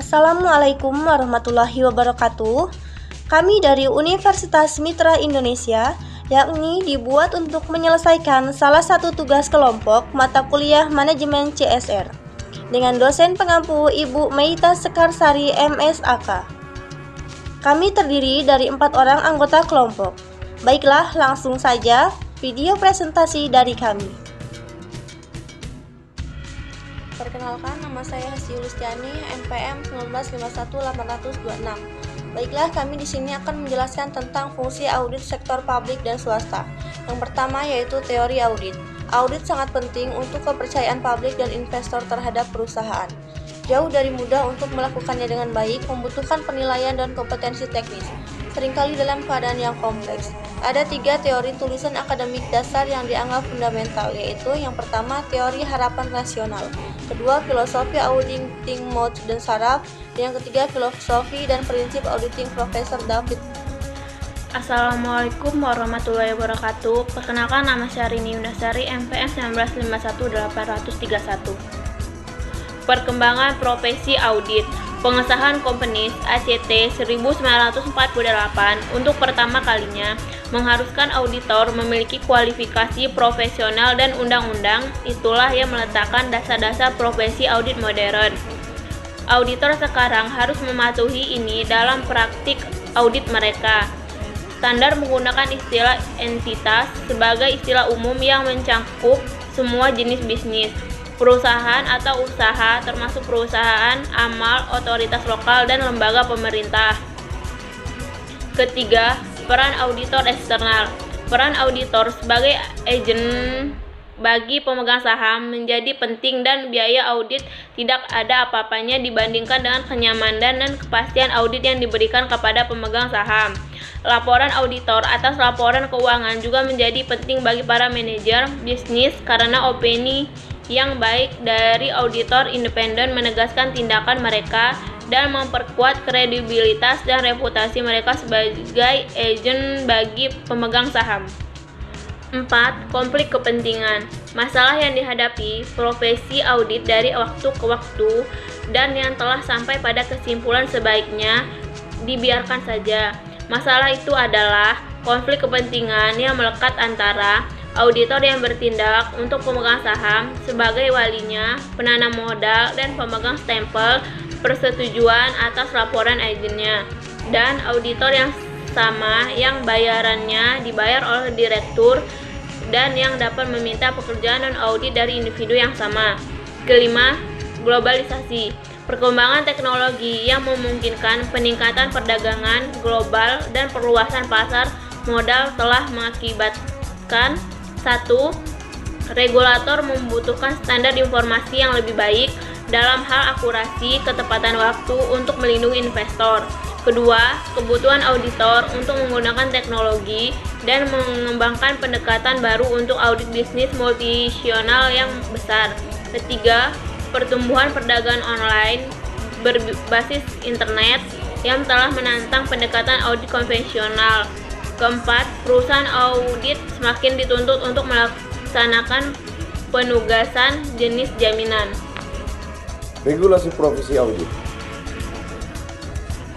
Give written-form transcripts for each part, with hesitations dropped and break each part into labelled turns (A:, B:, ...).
A: Assalamualaikum warahmatullahi wabarakatuh. Kami dari Universitas Mitra Indonesia, yakni dibuat untuk menyelesaikan salah satu tugas kelompok mata kuliah Manajemen CSR dengan dosen pengampu Ibu Meita Sekarsari MSAK. Kami terdiri dari 4 orang anggota kelompok. Baiklah, langsung saja video presentasi dari kami. Perkenalkan, nama saya Hasti Yulistiani, NPM 1951826. Baiklah, kami di sini akan menjelaskan tentang fungsi audit sektor publik dan swasta. Yang pertama yaitu teori audit. Audit sangat penting untuk kepercayaan publik dan investor terhadap perusahaan. Jauh dari mudah untuk melakukannya dengan baik, membutuhkan penilaian dan kompetensi teknis, seringkali dalam keadaan yang kompleks. Ada 3 teori tulisan akademik dasar yang dianggap fundamental, yaitu yang pertama teori harapan rasional, kedua filosofi auditing mode dan saraf, dan yang ketiga filosofi dan prinsip auditing Profesor David.
B: Assalamualaikum warahmatullahi wabarakatuh. Perkenalkan, nama Syahrini Yundasari, MPM 1951831. Perkembangan profesi audit. Pengesahan Companies Act 1948 untuk pertama kalinya mengharuskan auditor memiliki kualifikasi profesional dan undang-undang itulah yang meletakkan dasar-dasar profesi audit modern. Auditor sekarang harus mematuhi ini dalam praktik audit mereka. Standar menggunakan istilah entitas sebagai istilah umum yang mencakup semua jenis bisnis, perusahaan atau usaha, termasuk perusahaan, amal, otoritas lokal, dan lembaga pemerintah. Ketiga, peran auditor eksternal. Peran auditor sebagai agen bagi pemegang saham menjadi penting dan biaya audit tidak ada apa-apanya dibandingkan dengan kenyamanan dan kepastian audit yang diberikan kepada pemegang saham. Laporan auditor atas laporan keuangan juga menjadi penting bagi para manajer bisnis karena opini yang baik dari auditor independen menegaskan tindakan mereka dan memperkuat kredibilitas dan reputasi mereka sebagai agen bagi pemegang saham. 4. Konflik kepentingan. Masalah yang dihadapi profesi audit dari waktu ke waktu dan yang telah sampai pada kesimpulan sebaiknya dibiarkan saja. Masalah itu adalah konflik kepentingan yang melekat antara auditor yang bertindak untuk pemegang saham sebagai walinya, penanam modal, dan pemegang stempel persetujuan atas laporan agennya, dan auditor yang sama yang bayarannya dibayar oleh direktur dan yang dapat meminta pekerjaan dan audit dari individu yang sama. Kelima, globalisasi. Perkembangan teknologi yang memungkinkan peningkatan perdagangan global dan perluasan pasar modal telah mengakibatkan 1. Regulator membutuhkan standar informasi yang lebih baik dalam hal akurasi, ketepatan waktu untuk melindungi investor. Kedua, kebutuhan auditor untuk menggunakan teknologi dan mengembangkan pendekatan baru untuk audit bisnis multinasional yang besar. Ketiga, pertumbuhan perdagangan online berbasis internet yang telah menantang pendekatan audit konvensional. Keempat, perusahaan audit semakin dituntut untuk melaksanakan penugasan jenis jaminan.
C: Regulasi profesi audit.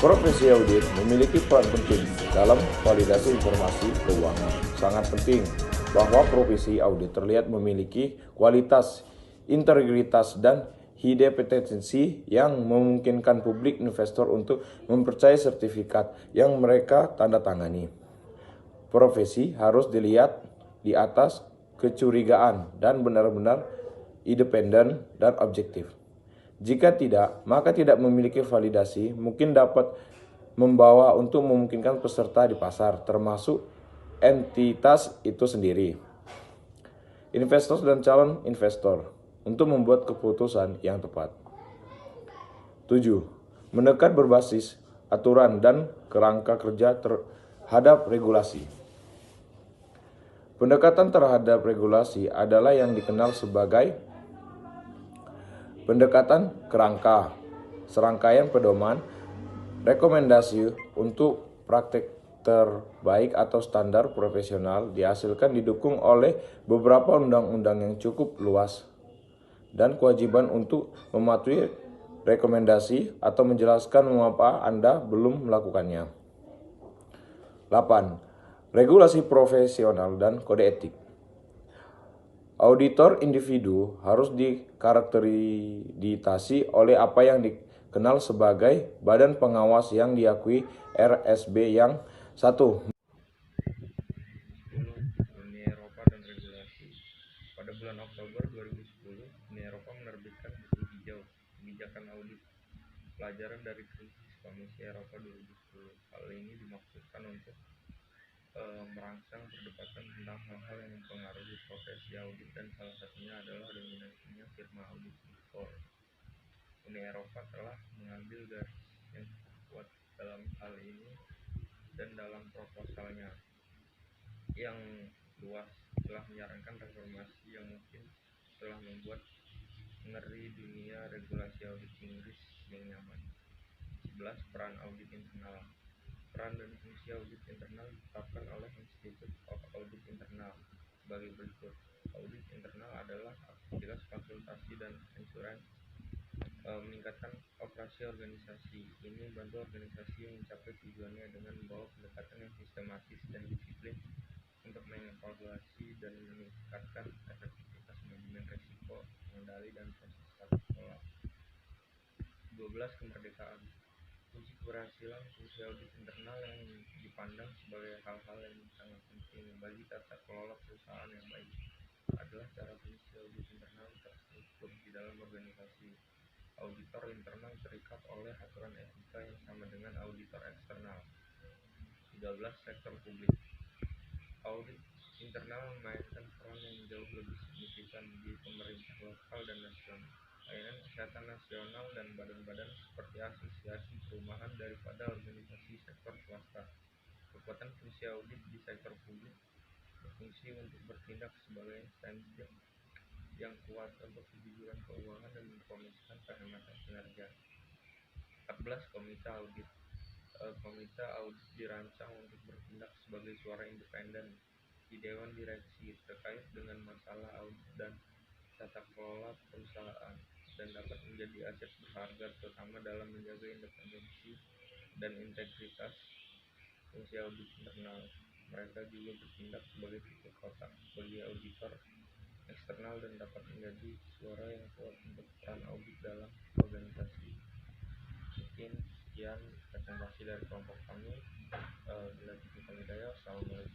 C: Profesi audit memiliki peran penting dalam validasi informasi keuangan. Sangat penting bahwa profesi audit terlihat memiliki kualitas, integritas, dan independensi yang memungkinkan publik investor untuk mempercayai sertifikat yang mereka tanda tangani. Profesi harus dilihat di atas kecurigaan dan benar-benar independen dan objektif. Jika tidak, maka tidak memiliki validasi mungkin dapat membawa untuk memungkinkan peserta di pasar, termasuk entitas itu sendiri, investor dan calon investor, untuk membuat keputusan yang tepat. 7. Menekan berbasis aturan dan kerangka kerja terhadap regulasi. Pendekatan terhadap regulasi adalah yang dikenal sebagai pendekatan kerangka, serangkaian pedoman, rekomendasi untuk praktek terbaik atau standar profesional dihasilkan didukung oleh beberapa undang-undang yang cukup luas dan kewajiban untuk mematuhi rekomendasi, atau menjelaskan mengapa Anda belum melakukannya. 8. Regulasi profesional dan kode etik. Auditor individu harus dikarakterisasi oleh apa yang dikenal sebagai badan pengawas yang diakui RSB yang 1.
D: Uni Eropa dan regulasi. Pada bulan Oktober 2010, Uni Eropa menerbitkan buku hijau kebijakan audit pelajaran dari krisis Komisi Eropa 2010. Hal ini dimaksudkan untuk merangsang perdebatan tentang hal-hal yang mempengaruhi profesi audit, dan salah satunya adalah dominasinya firma audit Big Four. Uni Eropa telah mengambil garis yang kuat dalam hal ini, dan dalam proposalnya yang luas telah menyarankan reformasi yang mungkin telah membuat ngeri dunia regulasi audit Inggris yang nyaman. 11. Peran audit internal. Peran dan fungsi audit internal ditetapkan oleh Institute of Audit Internal sebagai berikut. Audit internal adalah aktivitas konsultasi dan insurans meningkatkan operasi organisasi. Ini membantu organisasi mencapai tujuannya dengan membawa pendekatan yang sistematis dan disiplin untuk mengevaluasi dan meningkatkan efektivitas manajemen risiko, pengendali, dan proses tata kelola. 12. Kemerdekaan. Kunci keberhasilan fungsi audit internal yang dipandang sebagai hal-hal yang sangat penting bagi tata kelola perusahaan yang baik adalah cara fungsi audit internal terstruktur di dalam organisasi. Auditor internal terikat oleh aturan etika yang sama dengan auditor eksternal. 13. Sektor publik. Audit internal memainkan peran yang jauh lebih signifikan di pemerintah lokal dan nasional, layanan kesehatan nasional, dan badan-badan seperti asosiasi perumahan daripada organisasi sektor swasta. Kekuatan fungsi audit di sektor publik berfungsi untuk bertindak sebagai insentif yang kuat untuk kejujuran keuangan dan mempromosikan penghematan kinerja. 14. Komite audit. Komite audit dirancang untuk bertindak sebagai suara independen di dewan direksi terkait dengan masalah audit dan tata kelola perusahaan, dan dapat menjadi aset berharga terutama dalam menjaga independensi dan integritas fungsi audit internal. Mereka juga bertindak sebagai titik kotak bagi auditor eksternal dan dapat menjadi suara yang kuat untuk peran audit dalam organisasi. Mungkin sekian presentasi dari kelompok kami. Bila Assalamualaikum.